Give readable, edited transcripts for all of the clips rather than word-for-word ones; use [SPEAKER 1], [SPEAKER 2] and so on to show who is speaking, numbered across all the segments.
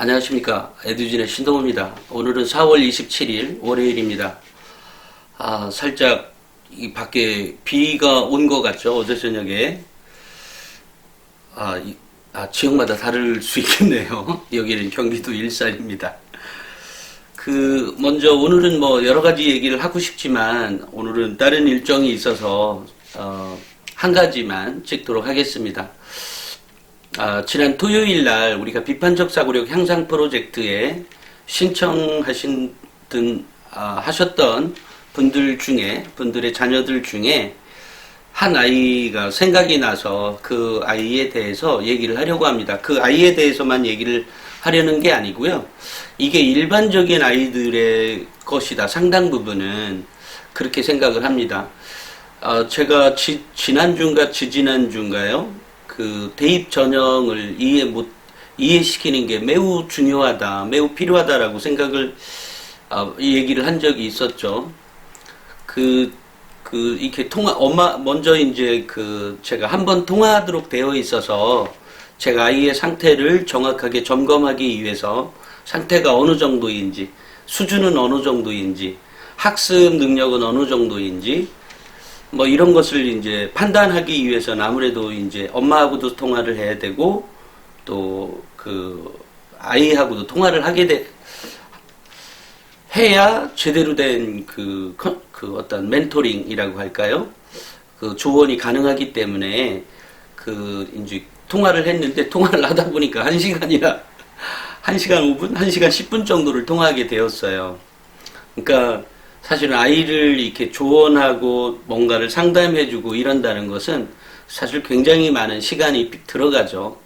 [SPEAKER 1] 안녕하십니까. 에듀진의 신동호입니다. 오늘은 4월 27일 월요일입니다. 살짝 이 밖에 비가 온 것 같죠. 어제 저녁에. 지역마다 다를 수 있겠네요. 여기는 경기도 일산입니다. 먼저 오늘은 뭐 여러 가지 얘기를 하고 싶지만 오늘은 다른 일정이 있어서 한 가지만 찍도록 하겠습니다. 지난 토요일 날 우리가 비판적 사고력 향상 프로젝트에 신청하신 하셨던 분들의 자녀들 중에 한 아이가 생각이 나서 그 아이에 대해서 얘기를 하려고 합니다. 그 아이에 대해서만 얘기를 하려는 게 아니고요. 이게 일반적인 아이들의 것이다. 상당 부분은 그렇게 생각을 합니다. 제가 지난주인가 지지난주인가요? 그 대입 전형을 이해시키는 게 매우 중요하다, 매우 필요하다라고 생각을, 얘기를 한 적이 있었죠. 이렇게 먼저 이제 제가 한번 통화하도록 되어 있어서 제가 아이의 상태를 정확하게 점검하기 위해서 상태가 어느 정도인지, 수준은 어느 정도인지, 학습 능력은 어느 정도인지, 뭐 이런 것을 이제 판단하기 위해서는 아무래도 이제 엄마하고도 통화를 해야 되고 또 아이하고도 통화를 해야 제대로 된 어떤 멘토링이라고 할까요? 조언이 가능하기 때문에 이제 통화를 했는데 통화를 하다 보니까 1시간 5분, 1시간 10분 정도를 통화하게 되었어요. 그러니까 사실은 아이를 이렇게 조언하고 뭔가를 상담해주고 이런다는 것은 사실 굉장히 많은 시간이 들어가죠.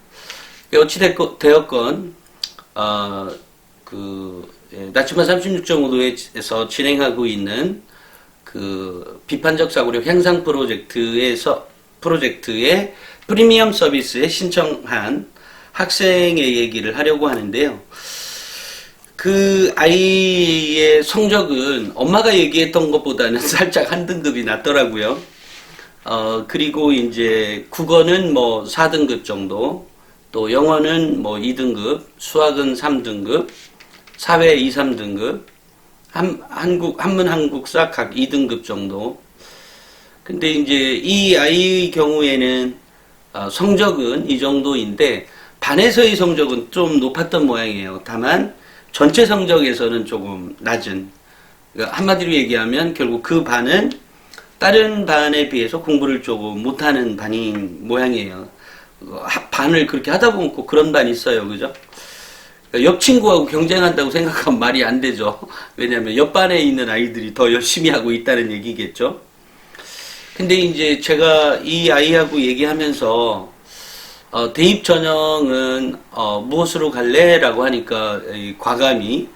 [SPEAKER 1] 어찌되었건, 나치마 36.5도에서 진행하고 있는 비판적 사고력 향상 프로젝트의 프리미엄 서비스에 신청한 학생의 얘기를 하려고 하는데요. 그 아이의 성적은 엄마가 얘기했던 것보다는 살짝 한 등급이 낮더라고요. 그리고 이제 국어는 뭐 4등급 정도, 또 영어는 뭐 2등급, 수학은 3등급, 사회 2, 3등급, 한문 한국사 각 2등급 정도. 근데 이제 이 아이의 경우에는 성적은 이 정도인데 반에서의 성적은 좀 높았던 모양이에요. 다만 전체 성적에서는 조금 낮은, 그러니까 한마디로 얘기하면 결국 그 반은 다른 반에 비해서 공부를 조금 못하는 반인 모양이에요. 반을 그렇게 하다 보면 꼭 그런 반이 있어요. 그죠? 옆 친구하고 경쟁한다고 생각하면 말이 안 되죠. 왜냐하면 옆 반에 있는 아이들이 더 열심히 하고 있다는 얘기겠죠. 근데 이제 제가 이 아이하고 얘기하면서 대입 전형은 무엇으로 갈래? 라고 하니까 과감히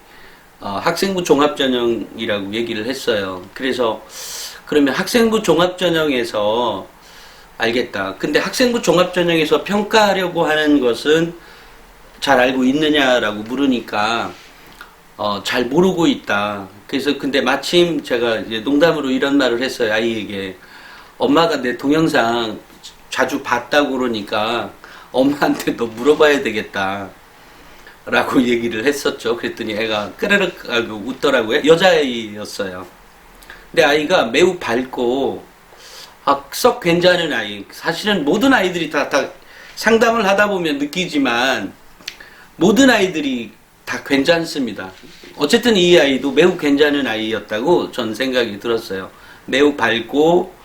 [SPEAKER 1] 학생부 종합전형이라고 얘기를 했어요. 그래서 그러면 학생부 종합전형에서 알겠다. 근데 학생부 종합전형에서 평가하려고 하는 것은 잘 알고 있느냐라고 물으니까 잘 모르고 있다. 그래서 근데 마침 제가 이제 농담으로 이런 말을 했어요. 아이에게. 엄마가 내 동영상 자주 봤다고 그러니까 엄마한테 너 물어봐야 되겠다 라고 얘기를 했었죠. 그랬더니 애가 끄르륵 하고 웃더라고요. 여자아이였어요. 근데 아이가 매우 밝고 썩 괜찮은 아이. 사실은 모든 아이들이 다 상담을 하다 보면 느끼지만 모든 아이들이 다 괜찮습니다. 어쨌든 이 아이도 매우 괜찮은 아이였다고 전 생각이 들었어요. 매우 밝고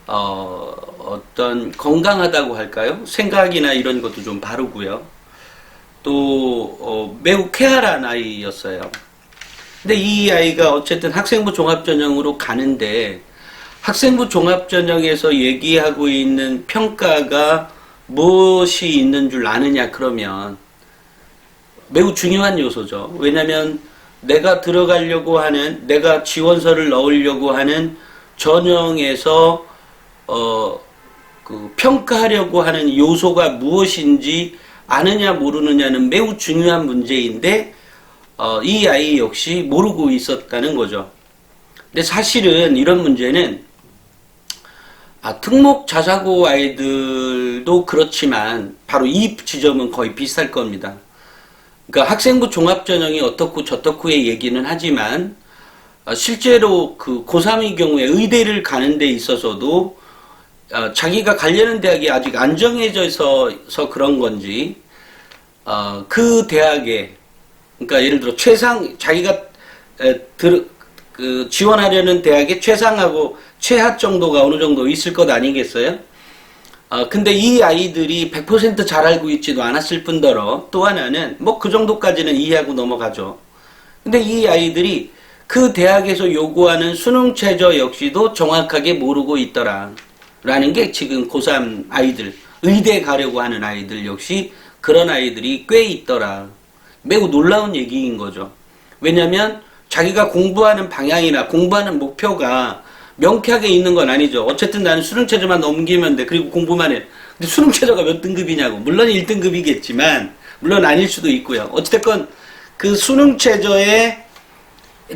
[SPEAKER 1] 어떤 건강하다고 할까요? 생각이나 이런 것도 좀 바르고요. 또 매우 쾌활한 아이였어요. 근데 이 아이가 어쨌든 학생부 종합전형으로 가는데 학생부 종합전형에서 얘기하고 있는 평가가 무엇이 있는 줄 아느냐 그러면 매우 중요한 요소죠. 왜냐하면 내가 들어가려고 하는, 내가 지원서를 넣으려고 하는 전형에서 평가하려고 하는 요소가 무엇인지 아느냐 모르느냐는 매우 중요한 문제인데 이 아이 역시 모르고 있었다는 거죠. 근데 사실은 이런 문제는 특목 자사고 아이들도 그렇지만 바로 이 지점은 거의 비슷할 겁니다. 그러니까 학생부 종합전형이 어떻고 저떻고의 얘기는 하지만 실제로 그 고3의 경우에 의대를 가는 데 있어서도 자기가 가려는 대학이 아직 안 정해져서 그런 건지 그 대학에 그러니까 예를 들어 자기가 지원하려는 대학의 최상하고 최하 정도가 어느 정도 있을 것 아니겠어요? 근데 이 아이들이 100% 잘 알고 있지도 않았을 뿐더러 또 하나는 뭐 그 정도까지는 이해하고 넘어가죠. 근데 이 아이들이 그 대학에서 요구하는 수능 최저 역시도 정확하게 모르고 있더라. 라는 게 지금 고3 아이들, 의대 가려고 하는 아이들 역시 그런 아이들이 꽤 있더라. 매우 놀라운 얘기인 거죠. 왜냐면 자기가 공부하는 방향이나 공부하는 목표가 명쾌하게 있는 건 아니죠. 어쨌든 나는 수능 최저만 넘기면 돼. 그리고 공부만 해. 근데 수능 최저가 몇 등급이냐고. 물론 1등급이겠지만 물론 아닐 수도 있고요. 어쨌든 그 수능 최저에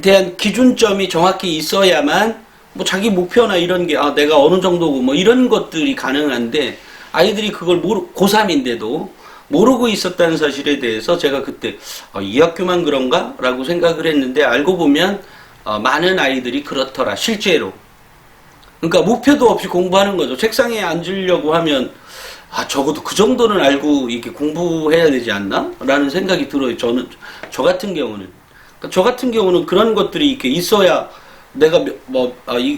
[SPEAKER 1] 대한 기준점이 정확히 있어야만 뭐 자기 목표나 이런 게 내가 어느 정도고 뭐 이런 것들이 가능한데 아이들이 그걸 고3인데도 모르고 있었다는 사실에 대해서 제가 그때 이 학교만 그런가? 라고 생각을 했는데 알고 보면 많은 아이들이 그렇더라. 실제로. 그러니까 목표도 없이 공부하는 거죠. 책상에 앉으려고 하면 적어도 그 정도는 알고 이렇게 공부해야 되지 않나? 라는 생각이 들어요. 저 같은 경우는. 그러니까 저 같은 경우는 그런 것들이 이렇게 있어야 내가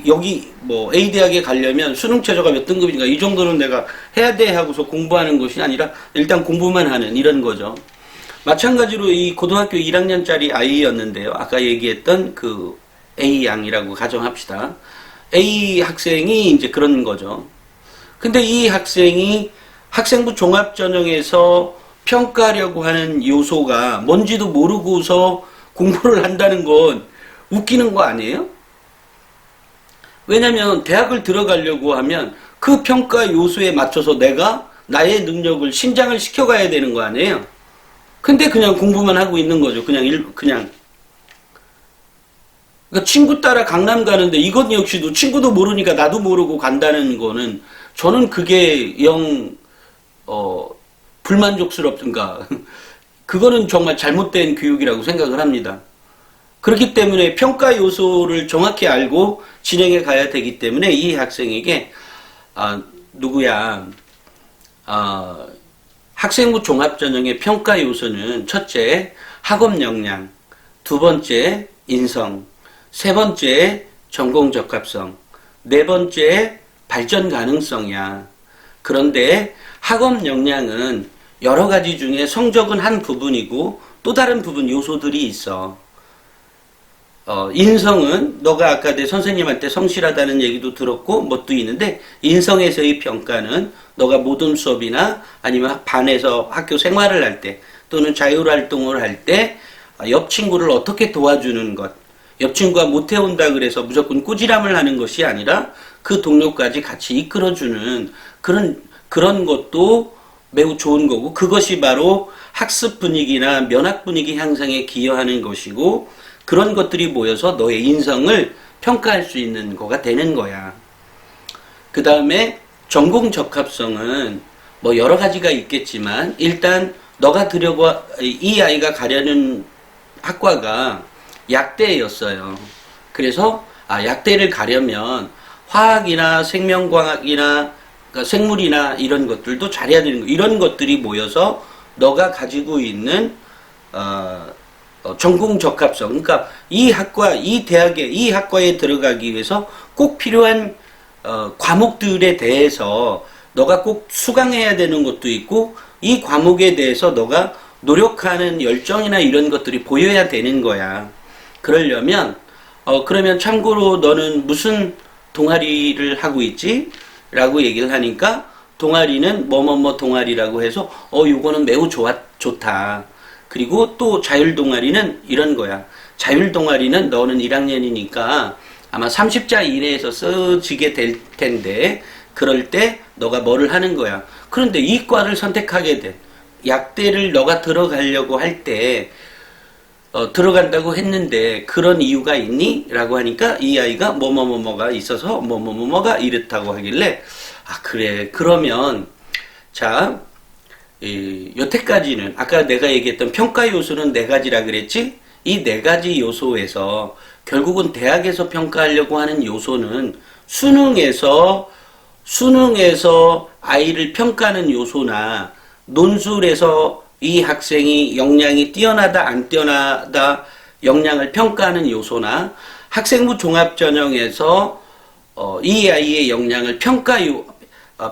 [SPEAKER 1] 여기 A 대학에 가려면 수능 최저가 몇 등급인가 이 정도는 내가 해야 돼 하고서 공부하는 것이 아니라 일단 공부만 하는 이런 거죠. 마찬가지로 이 고등학교 1학년짜리 아이였는데요. 아까 얘기했던 그 A 양이라고 가정합시다. A 학생이 이제 그런 거죠. 근데 이 학생이 학생부 종합전형에서 평가하려고 하는 요소가 뭔지도 모르고서 공부를 한다는 건 웃기는 거 아니에요? 왜냐면 대학을 들어가려고 하면 그 평가 요소에 맞춰서 내가 나의 능력을 신장을 시켜가야 되는 거 아니에요? 근데 그냥 공부만 하고 있는 거죠. 그냥. 그러니까 친구 따라 강남 가는데 이것 역시도 친구도 모르니까 나도 모르고 간다는 거는 저는 그게 불만족스럽든가 그거는 정말 잘못된 교육이라고 생각을 합니다. 그렇기 때문에 평가 요소를 정확히 알고 진행해 가야 되기 때문에 이 학생에게 학생부 종합전형의 평가 요소는 첫째 학업 역량, 두 번째 인성, 세 번째 전공 적합성, 네 번째 발전 가능성이야. 그런데 학업 역량은 여러 가지 중에 성적은 한 부분이고 또 다른 부분 요소들이 있어. 인성은 너가 아까 내 선생님한테 성실하다는 얘기도 들었고 뭣도 있는데 인성에서의 평가는 너가 모든 수업이나 아니면 반에서 학교 생활을 할 때 또는 자율활동을 할 때 옆 친구를 어떻게 도와주는 것, 옆 친구가 못해온다 그래서 무조건 꾸지람을 하는 것이 아니라 그 동료까지 같이 이끌어주는 그런 것도 매우 좋은 거고 그것이 바로 학습 분위기나 면학 분위기 향상에 기여하는 것이고 그런 것들이 모여서 너의 인성을 평가할 수 있는 거가 되는 거야. 그 다음에 전공 적합성은 뭐 여러 가지가 있겠지만 일단 이 아이가 가려는 학과가 약대였어요. 그래서 약대를 가려면 화학이나 생명과학이나 그러니까 생물이나 이런 것들도 잘해야 되는 거. 이런 것들이 모여서 너가 가지고 있는 전공 적합성. 그러니까 이 학과에 들어가기 위해서 꼭 필요한 과목들에 대해서 너가 꼭 수강해야 되는 것도 있고 이 과목에 대해서 너가 노력하는 열정이나 이런 것들이 보여야 되는 거야. 그러려면 그러면 참고로 너는 무슨 동아리를 하고 있지? 라고 얘기를 하니까 동아리는 뭐뭐뭐 동아리라고 해서 이거는 매우 좋다. 그리고 또 자율동아리는 이런 거야. 자율동아리는 너는 1학년이니까 아마 30자 이내에서 써지게 될 텐데 그럴 때 너가 뭐를 하는 거야. 그런데 이 과를 선택하게 돼. 약대를 너가 들어가려고 할 때 들어간다고 했는데 그런 이유가 있니? 라고 하니까 이 아이가 뭐뭐뭐뭐가 있어서 뭐뭐뭐뭐가 이렇다고 하길래 그래 그러면 자 여태까지는 아까 내가 얘기했던 평가 요소는 네 가지라 그랬지? 이 네 가지 요소에서 결국은 대학에서 평가하려고 하는 요소는 수능에서 아이를 평가하는 요소나 논술에서 이 학생이 역량이 뛰어나다 안 뛰어나다 역량을 평가하는 요소나 학생부 종합전형에서 이 아이의 역량을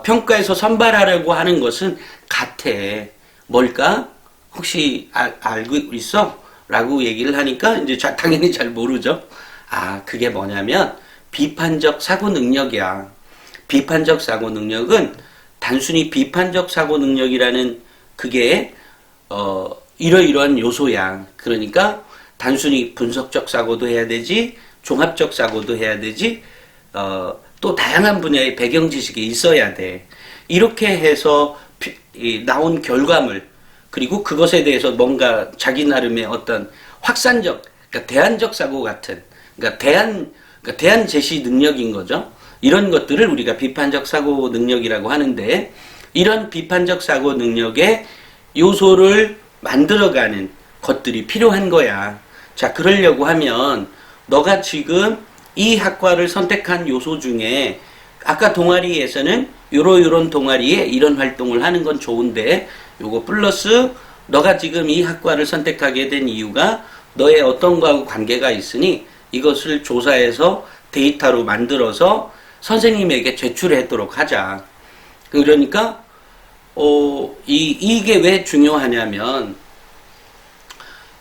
[SPEAKER 1] 평가해서 선발하려고 하는 것은 같아. 뭘까? 혹시 알고 있어? 라고 얘기를 하니까 이제 당연히 잘 모르죠. 아, 그게 뭐냐면 비판적 사고 능력이야. 비판적 사고 능력은 단순히 비판적 사고 능력이라는 그게 이러이러한 요소야. 그러니까 단순히 분석적 사고도 해야 되지, 종합적 사고도 해야 되지, 또 다양한 분야의 배경 지식이 있어야 돼. 이렇게 해서 나온 결과물, 그리고 그것에 대해서 뭔가 자기 나름의 어떤 확산적, 그러니까 대안적 사고 같은, 그러니까 대안 제시 능력인 거죠. 이런 것들을 우리가 비판적 사고 능력이라고 하는데, 이런 비판적 사고 능력의 요소를 만들어가는 것들이 필요한 거야. 자, 그러려고 하면 너가 지금 이 학과를 선택한 요소 중에 아까 동아리에서는 요런 동아리에 이런 활동을 하는 건 좋은데, 요거 플러스 너가 지금 이 학과를 선택하게 된 이유가 너의 어떤 거하고 관계가 있으니 이것을 조사해서 데이터로 만들어서 선생님에게 제출하도록 하자. 그러니까 이게 왜 중요하냐면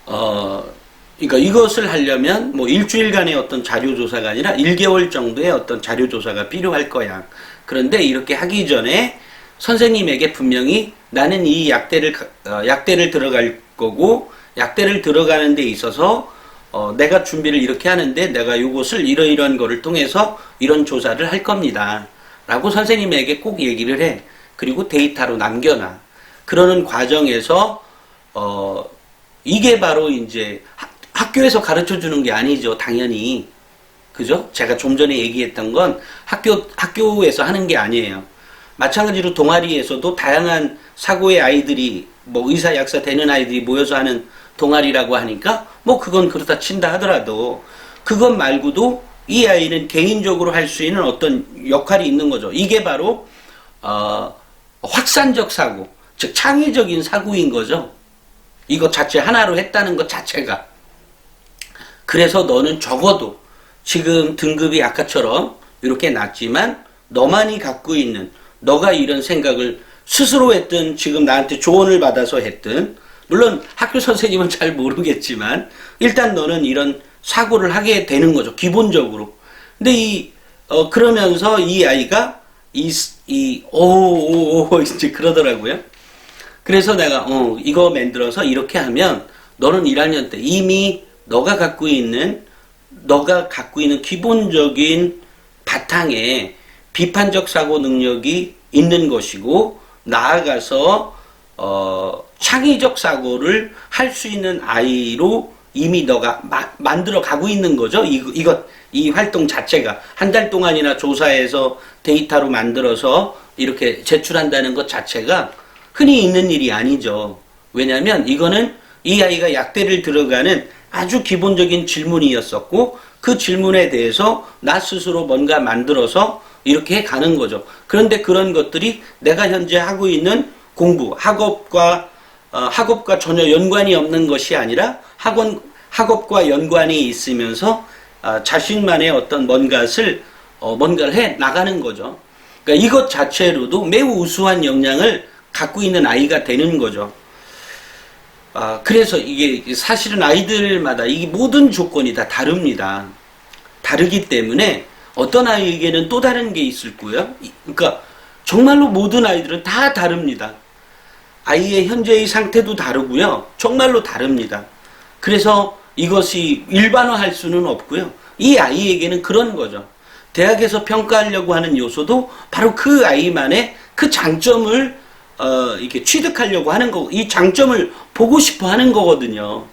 [SPEAKER 1] 그러니까 이것을 하려면 뭐 일주일간의 어떤 자료조사가 아니라 1개월 정도의 어떤 자료조사가 필요할 거야. 그런데 이렇게 하기 전에 선생님에게 분명히 나는 이 약대를 들어갈 거고, 약대를 들어가는 데 있어서 내가 준비를 이렇게 하는데 내가 이것을 이러이러한 거를 통해서 이런 조사를 할 겁니다. 라고 선생님에게 꼭 얘기를 해. 그리고 데이터로 남겨놔. 그러는 과정에서 이게 바로 이제 학교에서 가르쳐 주는 게 아니죠. 당연히. 그죠? 제가 좀 전에 얘기했던 건 학교에서 하는 게 아니에요. 마찬가지로 동아리에서도 다양한 사고의 아이들이, 뭐 의사, 약사 되는 아이들이 모여서 하는 동아리라고 하니까, 뭐 그건 그렇다 친다 하더라도, 그것 말고도 이 아이는 개인적으로 할 수 있는 어떤 역할이 있는 거죠. 이게 바로, 확산적 사고, 즉 창의적인 사고인 거죠. 이것 자체 하나로 했다는 것 자체가. 그래서 너는 적어도 지금 등급이 아까처럼 이렇게 낮지만 너만이 갖고 있는, 너가 이런 생각을 스스로 했든 지금 나한테 조언을 받아서 했든, 물론 학교 선생님은 잘 모르겠지만 일단 너는 이런 사고를 하게 되는 거죠. 기본적으로. 근데 그러면서 이 아이가 이제 그러더라고요. 그래서 내가 이거 만들어서 이렇게 하면 너는 1학년 때 이미 너가 갖고 있는 기본적인 바탕에 비판적 사고 능력이 있는 것이고, 나아가서 창의적 사고를 할 수 있는 아이로 이미 너가 만들어 가고 있는 거죠. 이 활동 자체가 한 달 동안이나 조사해서 데이터로 만들어서 이렇게 제출한다는 것 자체가 흔히 있는 일이 아니죠. 왜냐하면 이거는 이 아이가 약대를 들어가는 아주 기본적인 질문이었었고, 그 질문에 대해서 나 스스로 뭔가 만들어서 이렇게 가는 거죠. 그런데 그런 것들이 내가 현재 하고 있는 공부, 학업과 전혀 연관이 없는 것이 아니라 학업과 연관이 있으면서 자신만의 어떤 뭔가를 해 나가는 거죠. 그러니까 이것 자체로도 매우 우수한 역량을 갖고 있는 아이가 되는 거죠. 그래서 이게 사실은 아이들마다 이 모든 조건이 다 다릅니다. 다르기 때문에 어떤 아이에게는 또 다른 게 있을 거예요. 그러니까 정말로 모든 아이들은 다 다릅니다. 아이의 현재의 상태도 다르고요. 정말로 다릅니다. 그래서 이것이 일반화할 수는 없고요. 이 아이에게는 그런 거죠. 대학에서 평가하려고 하는 요소도 바로 그 아이만의 그 장점을 이렇게 취득하려고 하는 거고, 이 장점을 보고 싶어 하는 거거든요.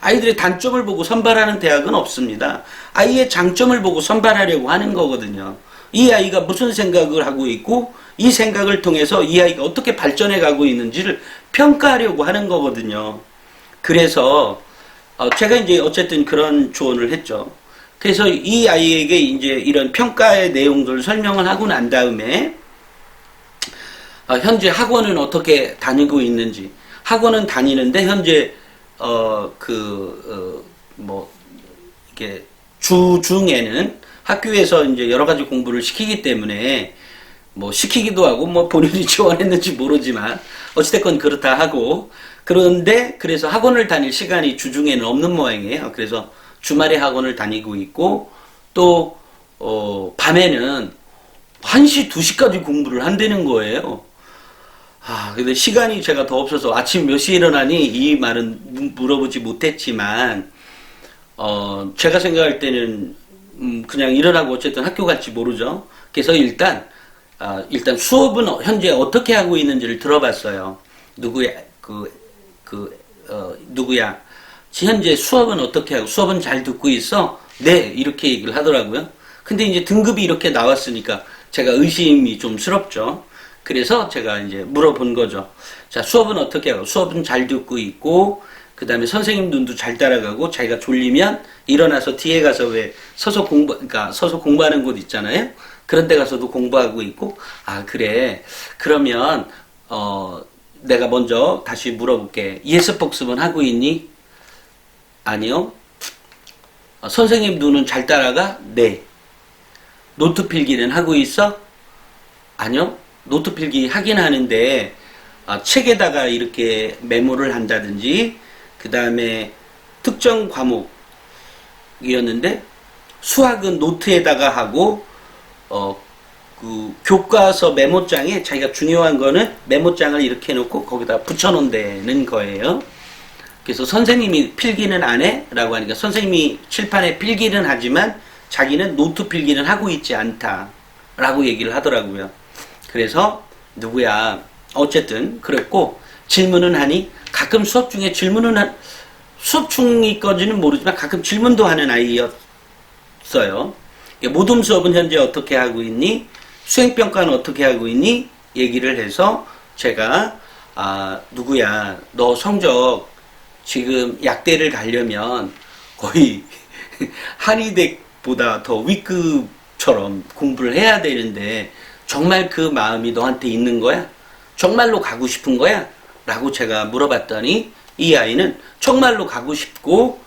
[SPEAKER 1] 아이들의 단점을 보고 선발하는 대학은 없습니다. 아이의 장점을 보고 선발하려고 하는 거거든요. 이 아이가 무슨 생각을 하고 있고, 이 생각을 통해서 이 아이가 어떻게 발전해 가고 있는지를 평가하려고 하는 거거든요. 그래서 제가 이제 어쨌든 그런 조언을 했죠. 그래서 이 아이에게 이제 이런 평가의 내용들을 설명을 하고 난 다음에 현재 학원은 어떻게 다니고 있는지, 학원은 다니는데 현재 뭐 이게 주중에는 학교에서 이제 여러 가지 공부를 시키기 때문에 뭐 시키기도 하고 뭐 본인이 지원했는지 모르지만 어찌됐건 그렇다 하고, 그런데 그래서 학원을 다닐 시간이 주중에는 없는 모양이에요. 그래서 주말에 학원을 다니고 있고, 또 밤에는 1시, 2시까지 공부를 한다는 거예요. 근데 시간이 제가 더 없어서 아침 몇 시에 일어나니 이 말은 물어보지 못했지만, 제가 생각할 때는 그냥 일어나고 어쨌든 학교 갈지 모르죠. 그래서 일단 수업은 현재 어떻게 하고 있는지를 들어봤어요. 누구야? 현재 수업은 어떻게 하고, 수업은 잘 듣고 있어? 네, 이렇게 얘기를 하더라고요. 근데 이제 등급이 이렇게 나왔으니까 제가 의심이 좀 스럽죠. 그래서 제가 이제 물어본 거죠. 자, 수업은 어떻게 하고, 수업은 잘 듣고 있고, 그 다음에 선생님 눈도 잘 따라가고, 자기가 졸리면 일어나서 뒤에 가서 왜 그러니까 서서 공부하는 곳 있잖아요. 그런 데 가서도 공부하고 있고. 그래. 그러면, 내가 먼저 다시 물어볼게. 예습 복습은 하고 있니? 아니요. 선생님 눈은 잘 따라가? 네. 노트 필기는 하고 있어? 아니요. 노트 필기 하긴 하는데, 책에다가 이렇게 메모를 한다든지, 그 다음에 특정 과목이었는데, 수학은 노트에다가 하고, 그 교과서 메모장에 자기가 중요한 거는 메모장을 이렇게 해놓고 거기다 붙여놓는다는 거예요. 그래서 선생님이 필기는 안 해? 라고 하니까 선생님이 칠판에 필기는 하지만 자기는 노트 필기는 하고 있지 않다 라고 얘기를 하더라고요. 그래서 누구야? 어쨌든 그랬고, 질문은 하니? 가끔 수업 중에 수업 중이까지는 모르지만 가끔 질문도 하는 아이였어요. 모둠 수업은 현재 어떻게 하고 있니? 수행평가는 어떻게 하고 있니? 얘기를 해서 제가 누구야, 너 성적 지금 약대를 가려면 거의 한의대보다 더 윗급처럼 공부를 해야 되는데 정말 그 마음이 너한테 있는 거야? 정말로 가고 싶은 거야? 라고 제가 물어봤더니 이 아이는 정말로 가고 싶고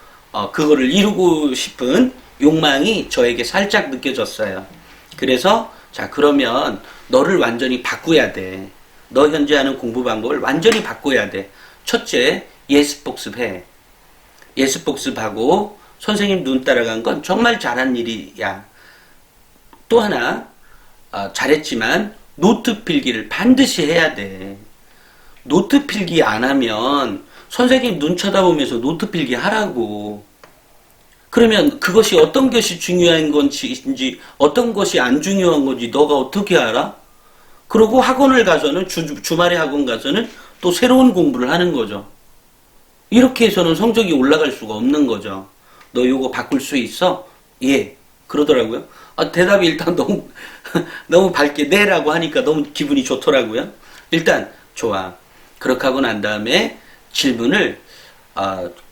[SPEAKER 1] 그거를 이루고 싶은 욕망이 저에게 살짝 느껴졌어요. 그래서 자, 그러면 너를 완전히 바꿔야 돼. 너 현재 하는 공부 방법을 완전히 바꿔야 돼. 첫째, 예습 복습해. 예습 복습하고 선생님 눈 따라간 건 정말 잘한 일이야. 또 하나, 잘했지만 노트 필기를 반드시 해야 돼. 노트 필기 안 하면 선생님 눈 쳐다보면서 노트 필기 하라고. 그러면 그것이 어떤 것이 중요한 건지 어떤 것이 안 중요한 건지 너가 어떻게 알아? 그리고 학원을 가서는 주말에 학원 가서는 또 새로운 공부를 하는 거죠. 이렇게 해서는 성적이 올라갈 수가 없는 거죠. 너 요거 바꿀 수 있어? 예. 그러더라고요. 대답이 일단 너무 밝게 네라고 하니까 너무 기분이 좋더라고요. 일단 좋아. 그렇게 하고 난 다음에 질문을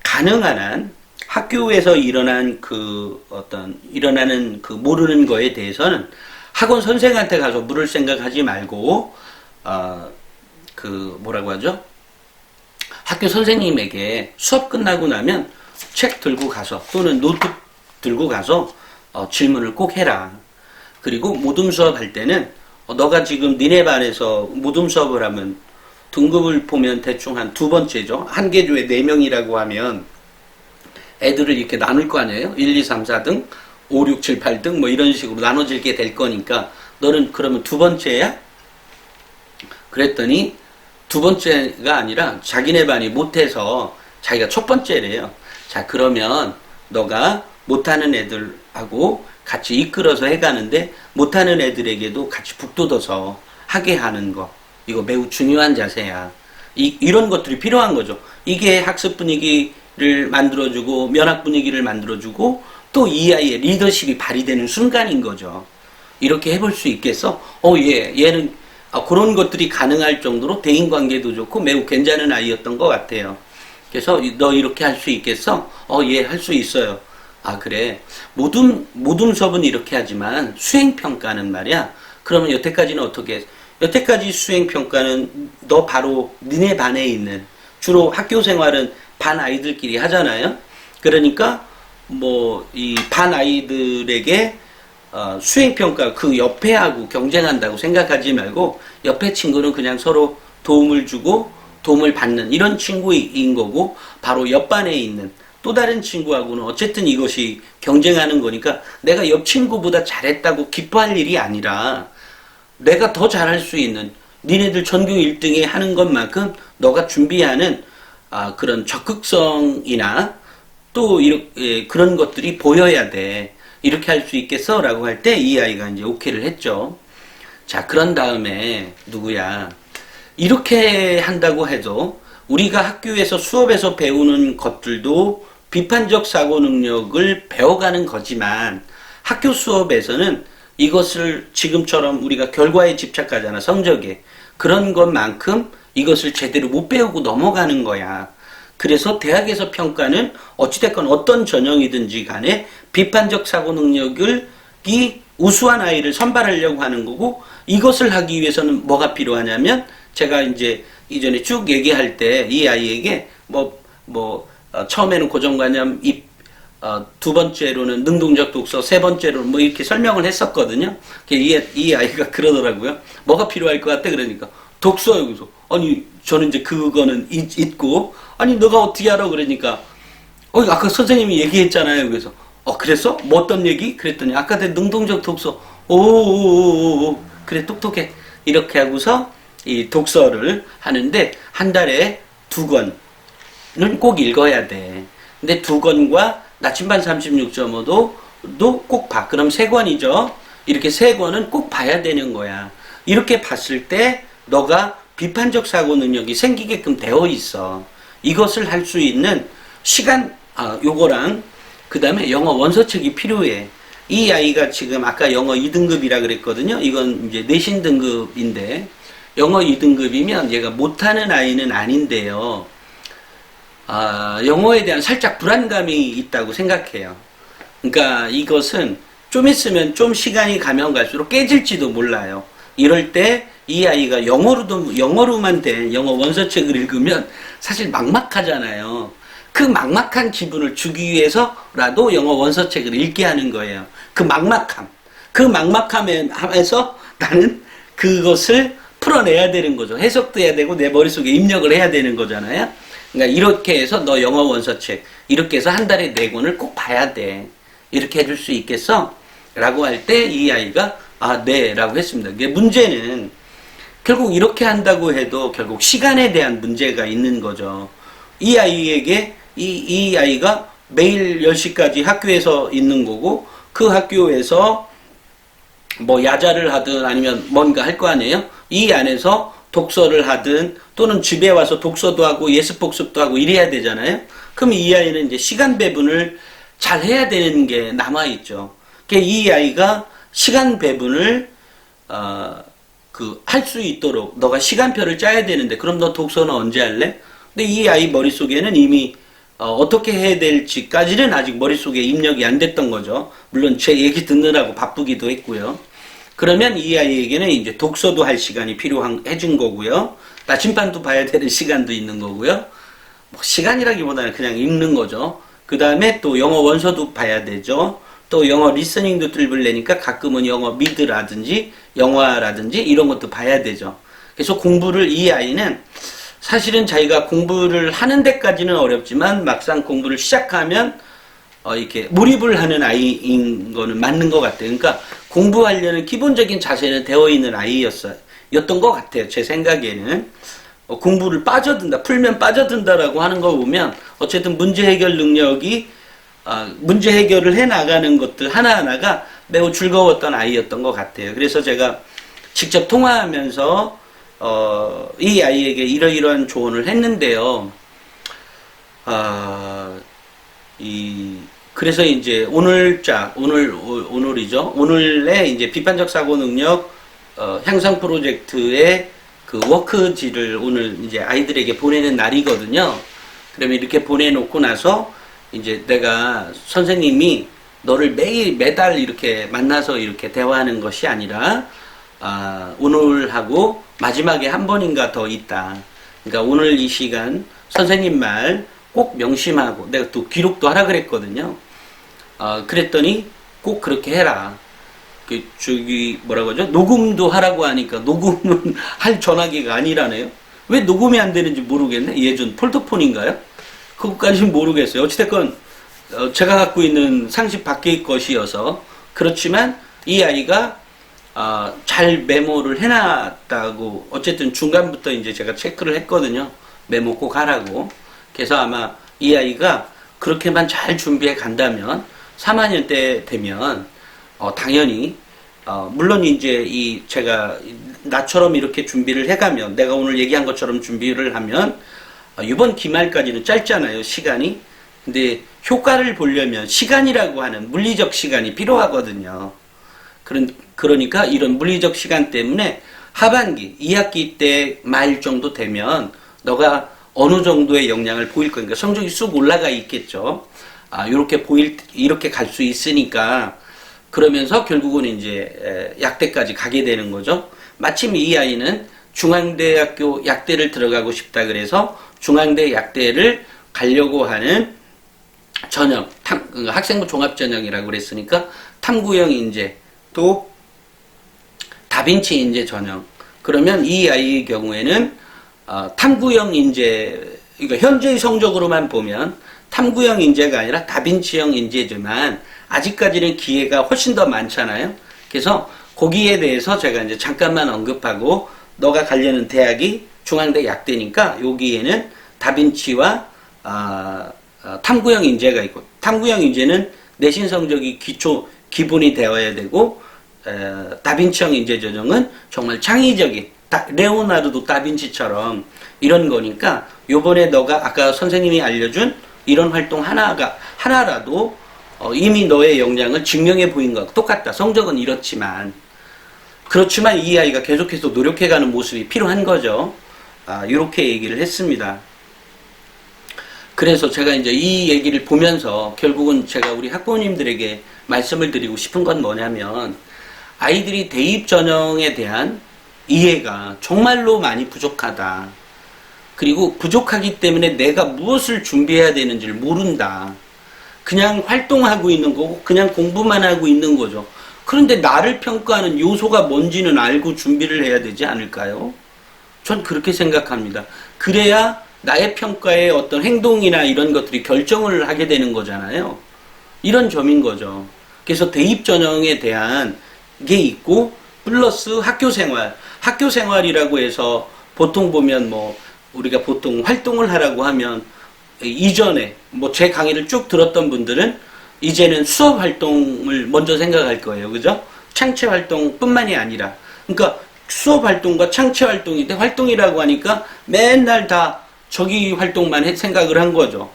[SPEAKER 1] 가능한 한 학교에서 일어나는 그 모르는 거에 대해서는 학원 선생한테 가서 물을 생각하지 말고, 뭐라고 하죠? 학교 선생님에게 수업 끝나고 나면 책 들고 가서 또는 노트 들고 가서 질문을 꼭 해라. 그리고 모둠 수업 할 때는 너가 지금 니네 반에서 모둠 수업을 하면 등급을 보면 대충 한 두 번째죠. 한 개조에 4명이라고 하면 애들을 이렇게 나눌 거 아니에요? 1, 2, 3, 4등, 5, 6, 7, 8등 뭐 이런 식으로 나눠지게 될 거니까 너는 그러면 두 번째야? 그랬더니 두 번째가 아니라 자기네 반이 못해서 자기가 첫 번째래요. 자, 그러면 너가 못하는 애들하고 같이 이끌어서 해가는데 못하는 애들에게도 같이 북돋아서 하게 하는 거. 이거 매우 중요한 자세야. 이런 것들이 필요한 거죠. 이게 학습 분위기를 만들어주고 면학 분위기를 만들어주고 또 이 아이의 리더십이 발휘되는 순간인 거죠. 이렇게 해볼 수 있겠어? 얘는 그런 것들이 가능할 정도로 대인관계도 좋고 매우 괜찮은 아이였던 것 같아요. 그래서 너 이렇게 할 수 있겠어? 예, 할 수 있어요. 아, 그래. 모든 수업은 이렇게 하지만 수행평가는 말이야. 그러면 여태까지는 어떻게 했어? 여태까지 수행평가는 너 바로 니네 반에 있는, 주로 학교 생활은 반 아이들끼리 하잖아요. 그러니까 뭐 이 반 아이들에게 수행평가 그 옆에 하고 경쟁한다고 생각하지 말고 옆에 친구는 그냥 서로 도움을 주고 도움을 받는 이런 친구인 거고, 바로 옆반에 있는 또 다른 친구하고는 어쨌든 이것이 경쟁하는 거니까 내가 옆 친구보다 잘했다고 기뻐할 일이 아니라 내가 더 잘할 수 있는, 니네들 전교 1등에 하는 것만큼 너가 준비하는 그런 적극성이나 또 이렇게 그런 것들이 보여야 돼. 이렇게 할 수 있겠어? 라고 할 때 이 아이가 이제 오케이를 했죠. 자, 그런 다음에 누구야? 이렇게 한다고 해도 우리가 학교에서 수업에서 배우는 것들도 비판적 사고 능력을 배워가는 거지만, 학교 수업에서는 이것을 지금처럼 우리가 결과에 집착하잖아, 성적에. 그런 것만큼 이것을 제대로 못 배우고 넘어가는 거야. 그래서 대학에서 평가는 어찌됐건 어떤 전형이든지 간에 비판적 사고 능력을 우수한 아이를 선발하려고 하는 거고, 이것을 하기 위해서는 뭐가 필요하냐면, 제가 이제 이전에 쭉 얘기할 때 이 아이에게 처음에는 고정관념, 두 번째로는 능동적 독서, 세 번째로는 뭐 이렇게 설명을 했었거든요. 이 아이가 그러더라고요. 뭐가 필요할 것 같아? 그러니까 독서요. 그래서 아니 저는 이제 그거는 잊고, 아니 너가 어떻게 알아? 그러니까 아까 선생님이 얘기했잖아요. 그래서 그랬어? 뭐 어떤 얘기? 그랬더니 아까 내 능동적 독서. 오 그래 똑똑해. 이렇게 하고서 이 독서를 하는데 한 달에 2권은 꼭 읽어야 돼. 근데 2권과 나침반 36.5도 꼭 봐. 그럼 3권이죠. 이렇게 3권은 꼭 봐야 되는 거야. 이렇게 봤을 때 너가 비판적 사고 능력이 생기게끔 되어 있어. 이것을 할 수 있는 시간, 요거랑 그 다음에 영어 원서책이 필요해. 이 아이가 지금 아까 영어 2등급이라 그랬거든요. 이건 이제 내신 등급인데, 영어 2등급이면 얘가 못하는 아이는 아닌데요. 영어에 대한 살짝 불안감이 있다고 생각해요. 그러니까 이것은 좀 있으면 좀 시간이 가면 갈수록 깨질지도 몰라요. 이럴 때 이 아이가 영어로만 된 영어 원서책을 읽으면 사실 막막하잖아요. 그 막막한 기분을 주기 위해서라도 영어 원서책을 읽게 하는 거예요. 그 막막함에서 나는 그것을 풀어내야 되는 거죠. 해석도 해야 되고 내 머릿속에 입력을 해야 되는 거잖아요. 그러니까 이렇게 해서 너 영어 원서책 이렇게 해서 한 달에 4권을 꼭 봐야 돼. 이렇게 해줄 수 있겠어? 라고 할 때 이 아이가 네 라고 했습니다. 문제는 결국 이렇게 한다고 해도 결국 시간에 대한 문제가 있는 거죠. 이 아이에게 이 아이가 매일 10시까지 학교에서 있는 거고, 그 학교에서 뭐 야자를 하든 아니면 뭔가 할 거 아니에요? 이 안에서 독서를 하든 또는 집에 와서 독서도 하고 예습복습도 하고 이래야 되잖아요. 그럼 이 아이는 이제 시간 배분을 잘 해야 되는 게 남아있죠. 이 아이가 시간 배분을 할 수 있도록 너가 시간표를 짜야 되는데, 그럼 너 독서는 언제 할래? 근데 이 아이 머릿속에는 이미 어떻게 해야 될지까지는 아직 머릿속에 입력이 안 됐던 거죠. 물론 제 얘기 듣느라고 바쁘기도 했고요. 그러면 이 아이에게는 이제 독서도 할 시간이 해준 거고요. 나침반도 봐야 되는 시간도 있는 거고요. 시간이라기보다는 그냥 읽는 거죠. 그 다음에 또 영어 원서도 봐야 되죠. 또 영어 리스닝도 뚫으려니까 가끔은 영어 미드라든지 영화라든지 이런 것도 봐야 되죠. 그래서 공부를 이 아이는 사실은 자기가 공부를 하는 데까지는 어렵지만 막상 공부를 시작하면 이렇게 몰입을 하는 아이인 거는 맞는 것 같아요. 그러니까 공부하려는 기본적인 자세는 되어 있는 아이였던 것 같아요. 제 생각에는. 공부를 풀면 빠져든다라고 하는 거 보면 어쨌든 문제 해결 능력이 문제 해결을 해 나가는 것들 하나하나가 매우 즐거웠던 아이였던 것 같아요. 그래서 제가 직접 통화하면서 이 아이에게 이러이러한 조언을 했는데요. 그래서 이제 오늘이죠. 오늘의 이제 비판적 사고 능력 향상 프로젝트의 그 워크지를 오늘 이제 아이들에게 보내는 날이거든요. 그러면 이렇게 보내놓고 나서 이제 내가 선생님이 너를 매달 이렇게 만나서 이렇게 대화하는 것이 아니라 오늘하고 마지막에 한 번인가 더 있다. 그러니까 오늘 이 시간 선생님 말 꼭 명심하고 내가 또 기록도 하라 그랬거든요. 그랬더니 꼭 그렇게 해라. 저기 뭐라고 하죠? 녹음도 하라고 하니까 녹음은 할 전화기가 아니라네요. 왜 녹음이 안 되는지 모르겠네. 예전 폴더폰인가요? 그것까지는 모르겠어요. 어찌됐건 제가 갖고 있는 상식 밖의 것이어서 그렇지만 이 아이가 잘 메모를 해놨다고 어쨌든 중간부터 이제 제가 체크를 했거든요. 메모 꼭 하라고. 그래서 아마 이 아이가 그렇게만 잘 준비해 간다면 3학년 때 되면 당연히 물론 이제 제가 나처럼 이렇게 준비를 해가면 내가 오늘 얘기한 것처럼 준비를 하면 이번 기말까지는 짧잖아요, 시간이. 근데 효과를 보려면 시간이라고 하는 물리적 시간이 필요하거든요. 그러니까 이런 물리적 시간 때문에 하반기 2학기 때 말 정도 되면 너가 어느 정도의 역량을 보일 거니까 성적이 쑥 올라가 있겠죠. 이렇게 갈 수 있으니까 그러면서 결국은 이제 약대까지 가게 되는 거죠. 마침 이 아이는 중앙대학교 약대를 들어가고 싶다 그래서 중앙대 약대를 가려고 하는 전형, 학생부 종합전형이라고 그랬으니까 탐구형 인재 또 다빈치 인재 전형. 그러면 이 아이의 경우에는 탐구형 인재, 그러니까 현재의 성적으로만 보면 탐구형 인재가 아니라 다빈치형 인재지만 아직까지는 기회가 훨씬 더 많잖아요. 그래서 거기에 대해서 제가 이제 잠깐만 언급하고 너가 가려는 대학이 중앙대 약대니까 여기에는 다빈치와 탐구형 인재가 있고 탐구형 인재는 내신 성적이 기본이 되어야 되고 다빈치형 인재 전형은 정말 창의적인 레오나르도 다빈치처럼 이런 거니까 요번에 너가 아까 선생님이 알려준 이런 활동 하나라도 이미 너의 역량을 증명해 보인 것과 똑같다. 성적은 이렇지만 그렇지만 이 아이가 계속해서 노력해가는 모습이 필요한 거죠. 이렇게 얘기를 했습니다. 그래서 제가 이제 이 얘기를 보면서 결국은 제가 우리 학부모님들에게 말씀을 드리고 싶은 건 뭐냐면 아이들이 대입 전형에 대한 이해가 정말로 많이 부족하다. 그리고 부족하기 때문에 내가 무엇을 준비해야 되는지를 모른다. 그냥 활동하고 있는 거고 그냥 공부만 하고 있는 거죠. 그런데 나를 평가하는 요소가 뭔지는 알고 준비를 해야 되지 않을까요? 전 그렇게 생각합니다. 그래야 나의 평가의 어떤 행동이나 이런 것들이 결정을 하게 되는 거잖아요. 이런 점인 거죠. 그래서 대입 전형에 대한 게 있고 플러스 학교 생활. 학교 생활이라고 해서 보통 보면 우리가 보통 활동을 하라고 하면 이전에 제 강의를 쭉 들었던 분들은 이제는 수업 활동을 먼저 생각할 거예요. 그죠? 창체 활동뿐만이 아니라. 그러니까 수업 활동과 창체 활동인데 활동이라고 하니까 맨날 다 저기 활동만 생각을 한 거죠.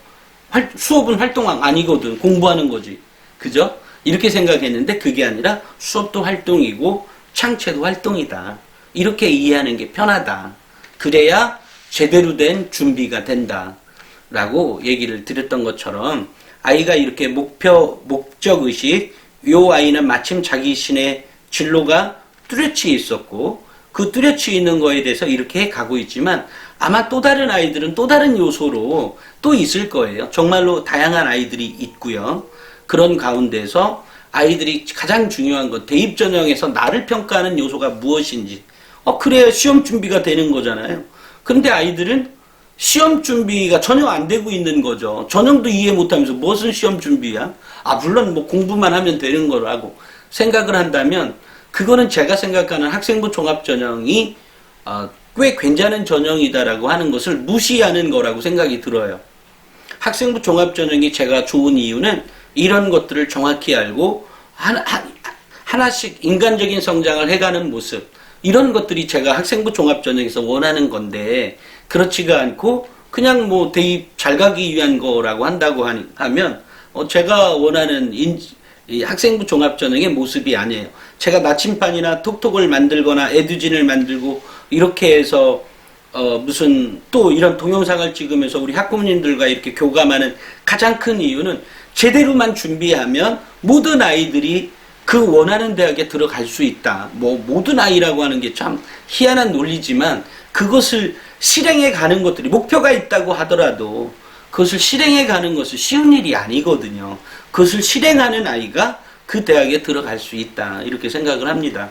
[SPEAKER 1] 수업은 활동 아니거든. 공부하는 거지. 그죠? 이렇게 생각했는데 그게 아니라 수업도 활동이고 창체도 활동이다. 이렇게 이해하는 게 편하다. 그래야 제대로 된 준비가 된다. 라고 얘기를 드렸던 것처럼 아이가 이렇게 목적의식, 요 아이는 마침 자기 신의 진로가 뚜렷이 있었고 그 뚜렷이 있는 거에 대해서 이렇게 가고 있지만 아마 또 다른 아이들은 또 다른 요소로 또 있을 거예요. 정말로 다양한 아이들이 있고요. 그런 가운데서 아이들이 가장 중요한 건 대입 전형에서 나를 평가하는 요소가 무엇인지 그래야 시험 준비가 되는 거잖아요. 그런데 아이들은 시험 준비가 전혀 안 되고 있는 거죠. 전형도 이해 못하면서 무슨 시험 준비야? 물론 공부만 하면 되는 거라고 생각을 한다면 그거는 제가 생각하는 학생부 종합전형이 꽤 괜찮은 전형이다라고 하는 것을 무시하는 거라고 생각이 들어요. 학생부 종합전형이 제가 좋은 이유는 이런 것들을 정확히 알고 하나씩 인간적인 성장을 해가는 모습 이런 것들이 제가 학생부 종합전형에서 원하는 건데 그렇지가 않고 그냥 대입 잘 가기 위한 거라고 한다고 하면 제가 원하는 이 학생부 종합전형의 모습이 아니에요. 제가 나침반이나 톡톡을 만들거나 에듀진을 만들고 이렇게 해서 무슨 또 이런 동영상을 찍으면서 우리 학부모님들과 이렇게 교감하는 가장 큰 이유는 제대로만 준비하면 모든 아이들이 그 원하는 대학에 들어갈 수 있다. 뭐 모든 아이라고 하는 게 참 희한한 논리지만 그것을 실행해 가는 것들이 목표가 있다고 하더라도 그것을 실행해 가는 것은 쉬운 일이 아니거든요. 그것을 실행하는 아이가 그 대학에 들어갈 수 있다. 이렇게 생각을 합니다.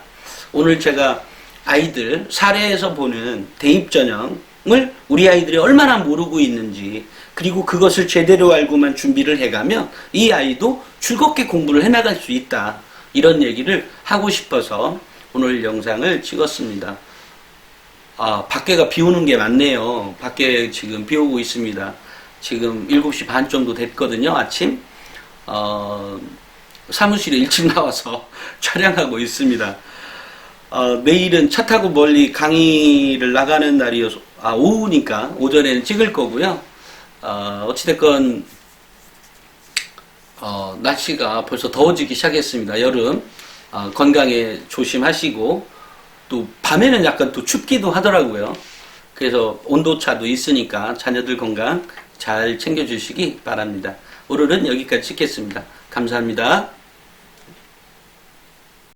[SPEAKER 1] 오늘 제가 아이들 사례에서 보는 대입전형을 우리 아이들이 얼마나 모르고 있는지 그리고 그것을 제대로 알고만 준비를 해가면 이 아이도 즐겁게 공부를 해나갈 수 있다. 이런 얘기를 하고 싶어서 오늘 영상을 찍었습니다. 밖에가 비 오는 게 많네요. 밖에 지금 비 오고 있습니다. 지금 7시 반 정도 됐거든요. 아침. 사무실에 일찍 나와서 촬영하고 있습니다. 내일은 차 타고 멀리 강의를 나가는 날이어서 오후니까 오전에는 찍을 거고요. 어찌됐건 날씨가 벌써 더워지기 시작했습니다. 여름 건강에 조심하시고 또 밤에는 약간 또 춥기도 하더라고요. 그래서 온도차도 있으니까 자녀들 건강 잘 챙겨주시기 바랍니다. 오늘은 여기까지 찍겠습니다. 감사합니다.